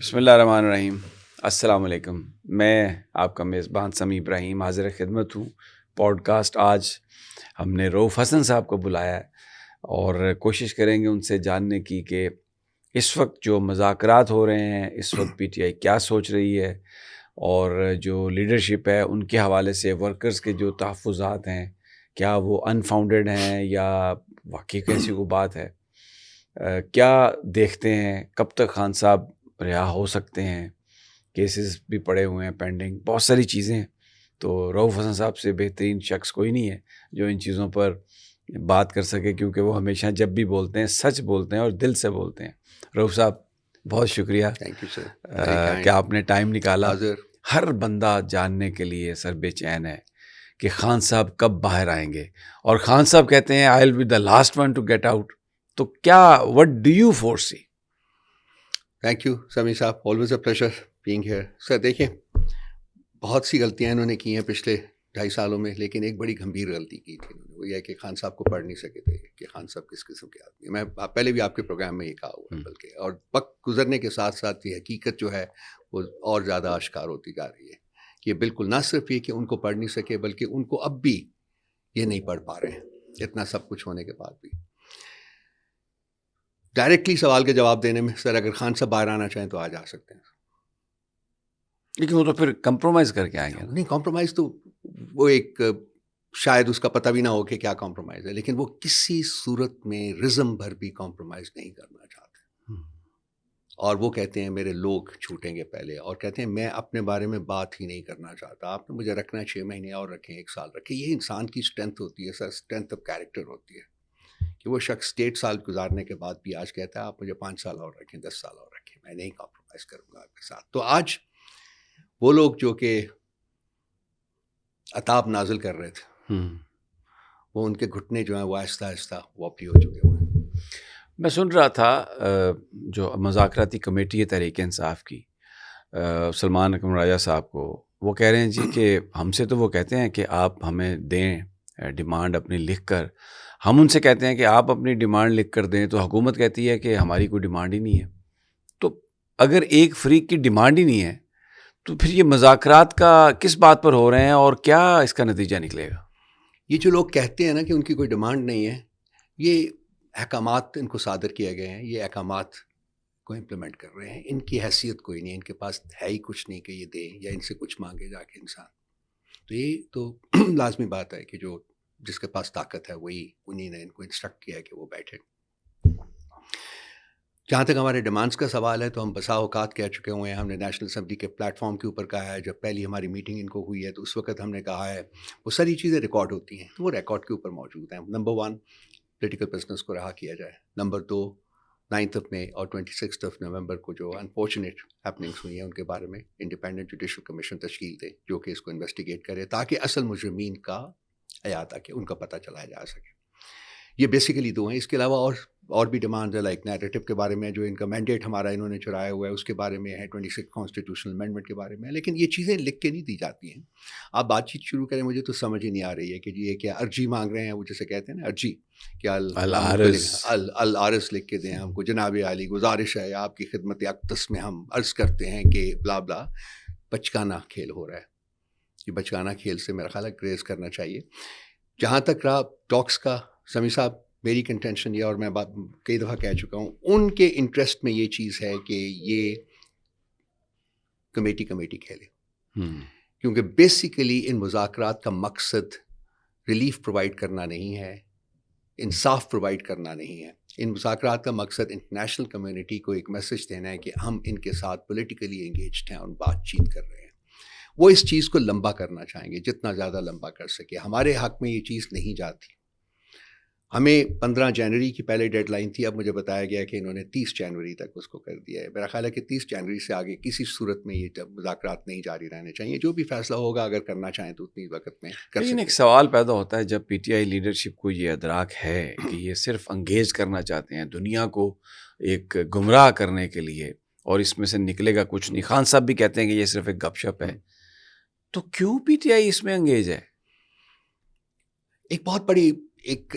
بسم اللہ الرحمن الرحیم. السلام علیکم. میں آپ کا میزبان سمیع ابراہیم حاضر خدمت ہوں. پوڈ کاسٹ آج ہم نے رؤف حسن صاحب کو بلایا ہے اور کوشش کریں گے ان سے جاننے کی کہ اس وقت جو مذاکرات ہو رہے ہیں اس وقت پی ٹی آئی کیا سوچ رہی ہے، اور جو لیڈرشپ ہے ان کے حوالے سے ورکرز کے جو تحفظات ہیں کیا وہ انفاؤنڈیڈ ہیں یا واقعی کیسی کو بات ہے. کیا دیکھتے ہیں کب تک خان صاحب رہا ہو سکتے ہیں، کیسز بھی پڑے ہوئے ہیں پینڈنگ، بہت ساری چیزیں ہیں. تو رؤف حسن صاحب سے بہترین شخص کوئی نہیں ہے جو ان چیزوں پر بات کر سکے، کیونکہ وہ ہمیشہ جب بھی بولتے ہیں سچ بولتے ہیں اور دل سے بولتے ہیں. رؤف صاحب بہت شکریہ تھینک یو سر کہ آپ نے ٹائم نکالا. حاضر. ہر بندہ جاننے کے لیے سر بے چین ہے کہ خان صاحب کب باہر آئیں گے، اور خان صاحب کہتے ہیں I will be the last one to get out. تو کیا what do you foresee? Thank you Sami صاحب، always a pleasure being here. Sir دیکھیں، بہت سی غلطیاں انہوں نے کی ہیں پچھلے 2.5 سالوں میں، لیکن ایک بڑی گمبھیر غلطی کی تھی انہوں نے، وہ یہ ہے کہ خان صاحب کو پڑھ نہیں سکے تھے کہ خان صاحب کس قسم کے آدمی ہیں. میں پہلے بھی آپ کے پروگرام میں یہ کہا ہوا ہے بلکہ، اور وقت گزرنے کے ساتھ ساتھ یہ حقیقت جو ہے وہ اور زیادہ آشکار ہوتی جا رہی ہے کہ بالکل نہ صرف یہ کہ ان کو پڑھ نہیں سکے بلکہ ان کو اب بھی یہ نہیں پڑھ پا رہے ہیں اتنا سب کچھ ہونے کے بعد بھی. ڈائریکٹلی سوال کے جواب دینے میں، سر اگر خان صاحب باہر آنا چاہیں تو آج آ سکتے ہیں، لیکن وہ تو پھر کمپرومائز کر کے آئیں گے. نہیں کمپرومائز تو وہ ایک شاید اس کا پتہ بھی نہ ہو کہ کیا کمپرومائز ہے، لیکن وہ کسی صورت میں رزم بھر بھی کمپرومائز نہیں کرنا چاہتے. اور وہ کہتے ہیں میرے لوگ چھوٹیں گے پہلے، اور کہتے ہیں میں اپنے بارے میں بات ہی نہیں کرنا چاہتا، آپ نے مجھے رکھنا ہے 6 مہینے اور رکھیں، 1 سال رکھیں. یہ انسان کی اسٹرینتھ ہوتی ہے سر، اسٹرینتھ آف کیریکٹر ہوتی ہے کہ وہ شخص 1.5 سال گزارنے کے بعد بھی آج کہتا ہے آپ مجھے 5 سال اور رکھیں، 10 سال اور رکھیں، میں نہیں کمپرومائز کروں گا آپ کے ساتھ. تو آج وہ لوگ جو کہ عطاب نازل کر رہے تھے، وہ ان کے گھٹنے جو ہیں وہ آہستہ آہستہ واپی ہو چکے ہوئے ہیں. میں سن رہا تھا جو مذاکراتی کمیٹی ہے تحریک انصاف کی، سلمان اکرم راجہ صاحب کو، وہ کہہ رہے ہیں جی کہ ہم سے تو وہ کہتے ہیں کہ آپ ہمیں دیں ڈیمانڈ اپنی لکھ کر، ہم ان سے کہتے ہیں کہ آپ اپنی ڈیمانڈ لکھ کر دیں، تو حکومت کہتی ہے کہ ہماری کوئی ڈیمانڈ ہی نہیں ہے. تو اگر ایک فریق کی ڈیمانڈ ہی نہیں ہے تو پھر یہ مذاکرات کا کس بات پر ہو رہے ہیں اور کیا اس کا نتیجہ نکلے گا؟ یہ جو لوگ کہتے ہیں نا کہ ان کی کوئی ڈیمانڈ نہیں ہے، یہ احکامات ان کو صادر کیے گئے ہیں، یہ احکامات کو امپلیمنٹ کر رہے ہیں. ان کی حیثیت کوئی نہیں، ان کے پاس ہے ہی کچھ نہیں کہ یہ دیں یا ان سے کچھ مانگے جا کے انسان. تو یہ تو لازمی بات ہے کہ جو جس کے پاس طاقت ہے وہی انہی نے ان کو انسٹرکٹ کیا ہے کہ وہ بیٹھے. جہاں تک ہمارے ڈیمانڈس کا سوال ہے تو ہم بسا اوقات کہہ چکے ہوئے ہیں، ہم نے نیشنل اسمبلی کے پلیٹ فارم کے اوپر کہا ہے، جب پہلی ہماری میٹنگ ان کو ہوئی ہے تو اس وقت ہم نے کہا ہے وہ ساری چیزیں ریکارڈ ہوتی ہیں تو وہ ریکارڈ کے اوپر موجود ہیں. نمبر 1 پولیٹیکل بزنس کو رہا کیا جائے. نمبر 2 9 مئی اور 26 نومبر کو جو انفارچونیٹ ہیپننگس ہوئی ہیں ان کے بارے میں انڈیپینڈنٹ جوڈیشل کمیشن تشکیل دے جو کہ اس کو انویسٹیگیٹ کرے تاکہ اصل مجرمین کا احاطہ کہ ان کا پتہ چلایا جا سکے. یہ بیسیکلی 2 ہیں. اس کے علاوہ اور بھی ڈیمانڈ ہے، لائک نیریٹو کے بارے میں جو ان کا مینڈیٹ ہمارا انہوں نے چرایا ہوا ہے اس کے بارے میں ہے، 26 کانسٹیٹیوشنل امینڈمنٹ کے بارے میں. لیکن یہ چیزیں لکھ کے نہیں دی جاتی ہیں. آپ بات چیت شروع کریں، مجھے تو سمجھ ہی نہیں آ رہی ہے کہ یہ کیا عرضی مانگ رہے ہیں، وہ جیسے کہتے ہیں نا عرضی، کیا العارض لکھ کے دیں ہم کو، جناب عالی گزارش ہے آپ کی خدمت اقدس میں ہم عرض کرتے ہیں کہ بلا بلا. بچکانہ کھیل ہو رہا ہے. یہ بچکانہ کھیل سے میرا خیال ہے گریز کرنا چاہیے. جہاں تک رہا ٹاکس کا، سمیع صاحب میری کنٹینشن یہ، اور میں بات کئی دفعہ کہہ چکا ہوں، ان کے انٹرسٹ میں یہ چیز ہے کہ یہ کمیٹی کھیلے، کیونکہ بیسیکلی ان مذاکرات کا مقصد ریلیف پرووائڈ کرنا نہیں ہے، انصاف پرووائڈ کرنا نہیں ہے. ان مذاکرات کا مقصد انٹرنیشنل کمیونٹی کو ایک میسج دینا ہے کہ ہم ان کے ساتھ پولیٹیکلی انگیجڈ ہیں اور بات چیت کر رہے ہیں. وہ اس چیز کو لمبا کرنا چاہیں گے، جتنا زیادہ لمبا کر سکے. ہمارے حق میں یہ چیز نہیں جاتی. ہمیں 15 جنوری کی پہلے ڈیڈ لائن تھی، اب مجھے بتایا گیا کہ انہوں نے 30 جنوری تک اس کو کر دیا ہے. میرا خیال ہے کہ 30 جنوری سے آگے کسی صورت میں یہ مذاکرات نہیں جاری رہنے چاہیے. جو بھی فیصلہ ہوگا اگر کرنا چاہیں تو اتنی وقت میں کر لیکن سکیں. ایک سوال پیدا ہوتا ہے جب پی ٹی آئی لیڈرشپ کو یہ ادراک ہے کہ یہ صرف انگیج کرنا چاہتے ہیں دنیا کو ایک گمراہ کرنے کے لیے اور اس میں سے نکلے گا کچھ نہیں. خان صاحب بھی کہتے ہیں کہ یہ صرف ایک گپ شپ ہے، تو کیوں پی ٹی آئی اس میں انگیج ہے؟ ایک بہت بڑی ایک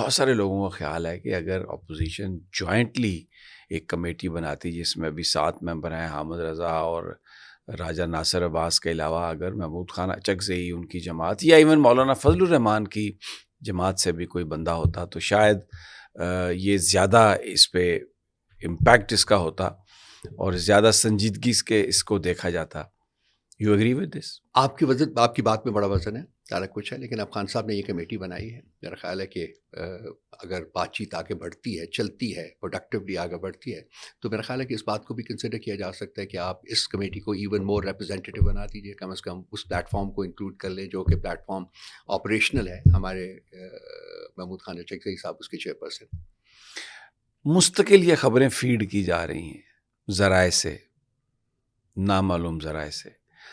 بہت سارے لوگوں کا خیال ہے کہ اگر اپوزیشن جوائنٹلی ایک کمیٹی بناتی جس میں ابھی 7 ممبر ہیں، حامد رضا اور راجہ ناصر عباس کے علاوہ اگر محمود خان اچکزئی ان کی جماعت یا ایون مولانا فضل الرحمان کی جماعت سے بھی کوئی بندہ ہوتا تو شاید یہ زیادہ اس پہ امپیکٹ اس کا ہوتا اور زیادہ سنجیدگی اس کو دیکھا جاتا. You agree with this? آپ کی بات میں بڑا وزن ہے، سارا کچھ ہے، لیکن اب خان صاحب نے یہ کمیٹی بنائی ہے. میرا خیال ہے کہ اگر بات چیت آگے بڑھتی ہے، چلتی ہے، پروڈکٹیولی آگے بڑھتی ہے، تو میرا خیال ہے کہ اس بات کو بھی کنسیڈر کیا جا سکتا ہے کہ آپ اس کمیٹی کو ایون مور ریپرزینٹیو بنا دیجیے. کم از کم اس پلیٹ فارم کو انکلوڈ کر لیں جو کہ پلیٹ فارم آپریشنل ہے. ہمارے محمود خان اچکزئی صاحب اس کے چیئرپرسن. مستقل یہ خبریں فیڈ کی جا رہی ہیں ذرائع سے، نامعلوم ذرائع سے،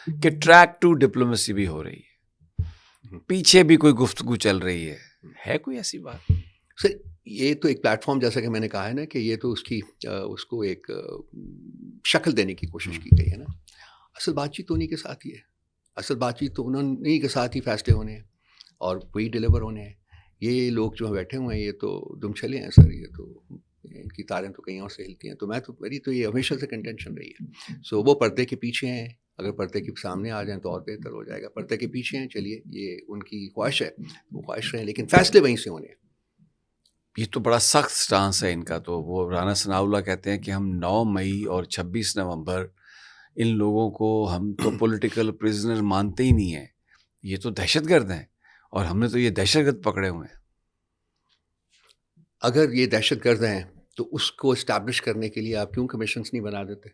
کہ ٹریک ٹو ڈپلومیسی بھی ہو رہی ہے، پیچھے بھی کوئی گفتگو چل رہی ہے کوئی ایسی بات؟ سر یہ تو ایک پلیٹ فارم، جیسا کہ میں نے کہا ہے نا کہ یہ تو اس کو ایک شکل دینے کی کوشش کی گئی ہے نا. اصل بات چیت تو انہیں کے ساتھ ہی ہے. اصل بات چیت تو انہیں کے ساتھ ہی فیصلے ہونے ہیں اور وہی ڈیلیور ہونے ہیں. یہ لوگ جو بیٹھے ہوئے ہیں یہ تو دم چلے ہیں سر، یہ تو ان کی تاریں تو کہیں اور سے ہلتی ہیں. تو میری تو یہ ہمیشہ سے کنٹینشن رہی ہے. سو وہ پردے کے پیچھے ہیں، اگر پردے کے سامنے آ جائیں تو اور بہتر ہو جائے گا. پردے کے پیچھے ہیں، چلیے یہ ان کی خواہش ہے، وہ خواہش رہیں، لیکن فیصلے وہیں سے ہونے ہیں. یہ تو بڑا سخت سٹانس ہے ان کا. تو وہ رانا ثناء اللہ کہتے ہیں کہ ہم 9 مئی اور 26 نومبر ان لوگوں کو ہم تو پولیٹیکل پریزنر مانتے ہی نہیں ہیں، یہ تو دہشت گرد ہیں اور ہم نے تو یہ دہشت گرد پکڑے ہوئے ہیں. اگر یہ دہشت گرد ہیں تو اس کو اسٹیبلش کرنے کے لیے آپ کیوں کمیشنز نہیں بنا دیتے؟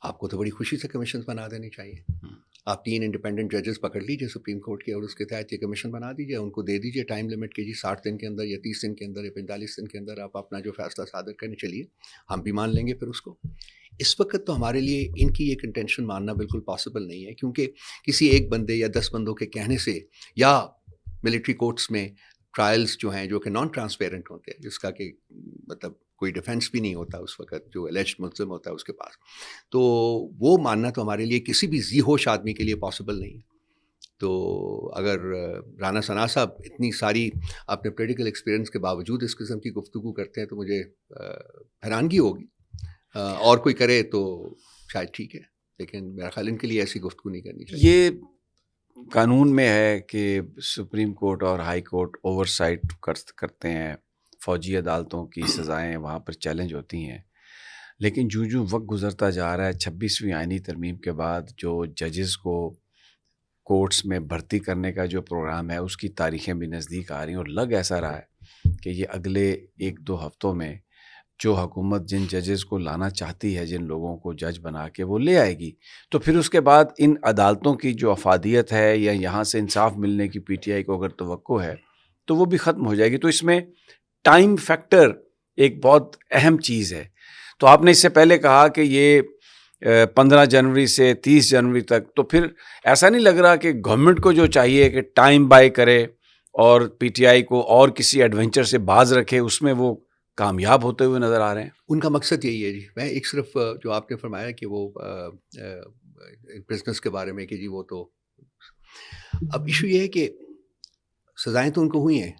آپ کو تو بڑی خوشی سے کمیشنز بنا دینی چاہیے. آپ 3 انڈیپینڈنٹ ججز پکڑ لیجیے سپریم کورٹ کے اور اس کے تحت یہ کمیشن بنا دیجیے. ان کو دے دیجیے ٹائم لمٹ کہ جی 60 دن کے اندر یا 30 دن کے اندر یا 45 دن کے اندر آپ اپنا جو فیصلہ صادر کریں. چلیے ہم بھی مان لیں گے پھر اس کو. اس وقت تو ہمارے لیے ان کی یہ کنٹینشن ماننا بالکل پاسبل نہیں ہے، کیونکہ کسی ایک بندے یا 10 بندوں کے کہنے سے یا ملٹری کورٹس میں ٹرائلز جو ہیں جو کہ نان ٹرانسپیرنٹ ہوتے ہیں، جس کا کہ مطلب کوئی ڈیفینس بھی نہیں ہوتا اس وقت جو الیجڈ ملزم ہوتا ہے اس کے پاس، تو وہ ماننا تو ہمارے لیے کسی بھی ذی ہوش آدمی کے لیے پاسبل نہیں ہے. تو اگر رانا ثناء صاحب اتنی ساری اپنے پولیٹیکل ایکسپیرئنس کے باوجود اس قسم کی گفتگو کرتے ہیں تو مجھے حیرانگی ہوگی. اور کوئی کرے تو شاید ٹھیک ہے، لیکن میرا خیال ان کے لیے ایسی گفتگو نہیں کرنی چاہیے. یہ قانون میں ہے کہ سپریم کورٹ اور ہائی کورٹ اوور سائٹ کرتے ہیں، فوجی عدالتوں کی سزائیں وہاں پر چیلنج ہوتی ہیں. لیکن جو وقت گزرتا جا رہا ہے، 26ویں آئینی ترمیم کے بعد جو ججز کو کورٹس میں بھرتی کرنے کا جو پروگرام ہے اس کی تاریخیں بھی نزدیک آ رہی ہیں، اور لگ ایسا رہا ہے کہ یہ اگلے 1-2 ہفتوں میں جو حکومت جن ججز کو لانا چاہتی ہے، جن لوگوں کو جج بنا کے وہ لے آئے گی، تو پھر اس کے بعد ان عدالتوں کی جو افادیت ہے یا یہاں سے انصاف ملنے کی پی ٹی آئی کو اگر توقع ہے تو وہ بھی ختم ہو جائے گی. تو اس میں ٹائم فیکٹر ایک بہت اہم چیز ہے. تو آپ نے اس سے پہلے کہا کہ یہ 15 جنوری سے 30 جنوری تک، تو پھر ایسا نہیں لگ رہا کہ گورنمنٹ کو جو چاہیے کہ ٹائم بائی کرے اور پی ٹی آئی کو اور کسی ایڈونچر سے باز رکھے، اس میں وہ کامیاب ہوتے ہوئے نظر آ رہے ہیں؟ ان کا مقصد یہی ہے جی. میں ایک صرف جو آپ نے فرمایا کہ وہ بزنس کے بارے میں کہ جی وہ تو، اب ایشو یہ ہے کہ سزائیں تو ان کو ہوئی ہیں،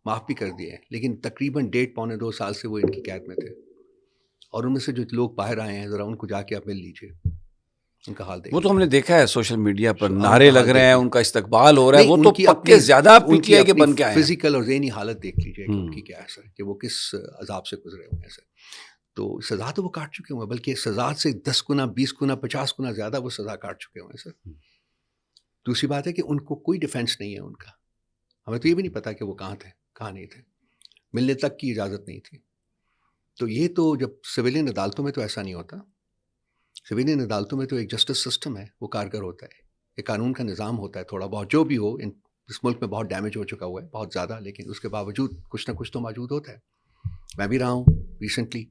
معاف بھی کر دیے ہیں، لیکن تقریباً 1.5-2 سال سے وہ ان کی قید میں تھے. اور ان میں سے جو لوگ باہر آئے ہیں ذرا ان کو جا کے آپ مل لیجیے، ان کا حال دیکھیے. وہ تو ہم نے دیکھا ہے سوشل میڈیا پر نعرے لگ رہے ہیں، ان کا استقبال ہو رہا ہے، وہ ان تو کی پکے زیادہ پی ٹی آئی کے بن کے آئے ہیں. فزیکل اور ذہنی حالت دیکھ لیجیے کہ ان کی کیا ہے سر، کہ وہ کس عذاب سے گزرے ہوئے ہیں سر. تو سزا تو وہ کاٹ چکے ہوئے ہیں، بلکہ سزا سے 10 گنا 20 گنا 50 گنا زیادہ وہ سزا کاٹ چکے ہوئے ہیں سر. دوسری بات ہے کہ ان کو کوئی ڈیفینس نہیں ہے ان کا. ہمیں تو یہ بھی نہیں پتا کہ وہ کہاں تھے کہاں نہیں تھے، ملنے تک کی اجازت نہیں تھی. تو یہ تو جب سویلین عدالتوں میں تو ایسا نہیں ہوتا. سویلین عدالتوں میں تو ایک جسٹس سسٹم ہے، وہ کارگر ہوتا ہے، ایک قانون کا نظام ہوتا ہے. تھوڑا بہت جو بھی ہو، اس ملک میں بہت ڈیمیج ہو چکا ہوا ہے بہت زیادہ، لیکن اس کے باوجود کچھ نہ کچھ تو موجود ہوتا ہے. میں بھی رہا ہوں ریسنٹلی،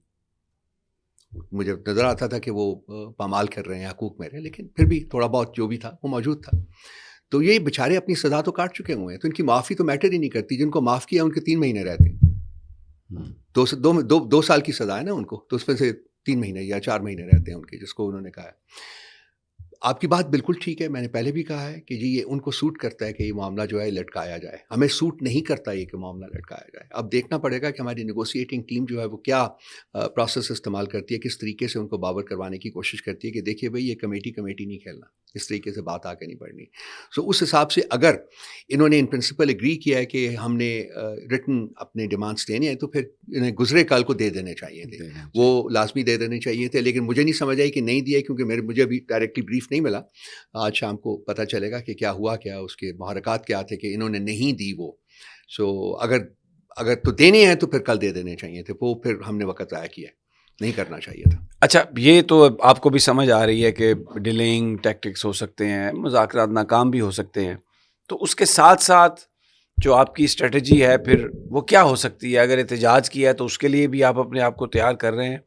مجھے نظر آتا تھا کہ وہ پامال کر رہے ہیں حقوق میرے، لیکن پھر بھی تھوڑا بہت جو بھی تھا وہ موجود تھا. تو یہ بیچارے اپنی سزا تو کاٹ چکے ہوئے ہیں، تو ان کی معافی تو میٹر ہی نہیں کرتی. جن کو معاف کیا ان کے 3 مہینے رہتے ہیں. 2 سال کی سزا ہے نا ان کو، تو اس میں سے 3 مہینے یا 4 مہینے رہتے ہیں ان کے، جس کو انہوں نے کہا ہے. آپ کی بات بالکل ٹھیک ہے. میں نے پہلے بھی کہا ہے کہ جی یہ ان کو سوٹ کرتا ہے کہ یہ معاملہ جو ہے لٹکایا جائے. ہمیں سوٹ نہیں کرتا یہ کہ معاملہ لٹکایا جائے. اب دیکھنا پڑے گا کہ ہماری نیگوسیٹنگ ٹیم جو ہے وہ کیا پروسیس استعمال کرتی ہے, کس طریقے سے ان کو باور کروانے کی کوشش کرتی ہے کہ دیکھیے بھائی یہ کمیٹی نہیں کھیلنا, اس طریقے سے بات آگے نہیں بڑھنی. سو اس حساب سے اگر انہوں نے ان پرنسپل ایگری کیا ہے کہ ہم نے ریٹن اپنے ڈیمانڈس دینے ہیں تو پھر انہیں گزرے کال کو دے دینے چاہیے تھے, وہ لازمی دے دینے چاہیے تھے. لیکن مجھے نہیں سمجھ آئی کہ نہیں دیا, کیونکہ مجھے ابھی ڈائریکٹلی بریف نہیں ملا. آج شام کو پتہ چلے گا کہ کیا ہوا, کیا اس کے محرکات کیا تھے کہ انہوں نے نہیں دی وہ. سو اگر تو دینے ہیں تو پھر کل دے دینے چاہیے تھے, وہ پھر ہم نے وقت ضائع کیا, نہیں کرنا چاہیے تھا. اچھا, یہ تو آپ کو بھی سمجھ آ رہی ہے کہ ڈیلینگ ٹیکٹکس ہو سکتے ہیں, مذاکرات ناکام بھی ہو سکتے ہیں, تو اس کے ساتھ ساتھ جو آپ کی اسٹریٹجی ہے پھر وہ کیا ہو سکتی ہے؟ اگر احتجاج کیا ہے تو اس کے لیے بھی آپ اپنے آپ کو تیار کر رہے ہیں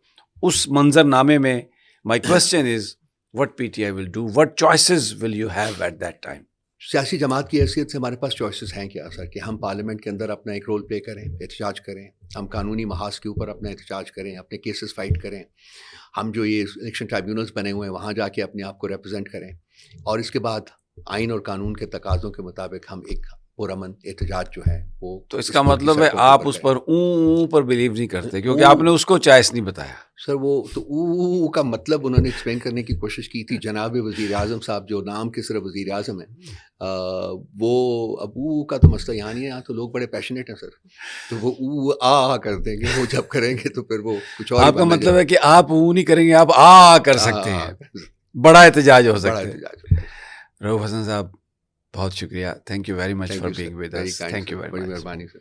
اس منظر نامے میں. My question is what PTI will do, what choices will you have at that time? سیاسی جماعت کی حیثیت سے ہمارے پاس چوائسیز ہیں کیا سر, کہ ہم پارلیمنٹ کے اندر اپنا ایک رول پلے کریں, احتجاج کریں, ہم قانونی محاذ کے اوپر اپنا احتجاج کریں, اپنے کیسز فائٹ کریں, ہم جو یہ الیکشن ٹرائیبیونلز بنے ہوئے ہیں وہاں جا کے اپنے آپ کو ریپرزینٹ کریں, اور اس کے بعد آئین اور قانون کے تقاضوں کے مطابق ہم ایک پرامن احتجاج جو ہے وہ. تو اس کا مطلب ہے آپ اس پر اون پر بلیو نہیں کرتے, کیونکہ آپ نے اس کو چوائس نہیں بتایا. سر وہ تو او کا مطلب انہوں نے ایکسپلین کرنے کی کوشش کی تھی. جناب وزیر اعظم صاحب جو نام کے صرف وزیر اعظم ہیں, وہ اب او کا تو مسئلہ یہاں نہیں ہے, یہاں تو لوگ بڑے پیشنیٹ ہیں سر, تو وہ او آ کر دیں گے, وہ جب کریں گے تو پھر وہ کچھ اور. آپ کا مطلب ہے کہ آپ او نہیں کریں گے, آپ آ کر سکتے ہیں, بڑا احتجاج ہو سکتا ہے. رؤف حسن صاحب بہت شکریہ, thank you very much for being with us. Thank you very much. مہربانی سر.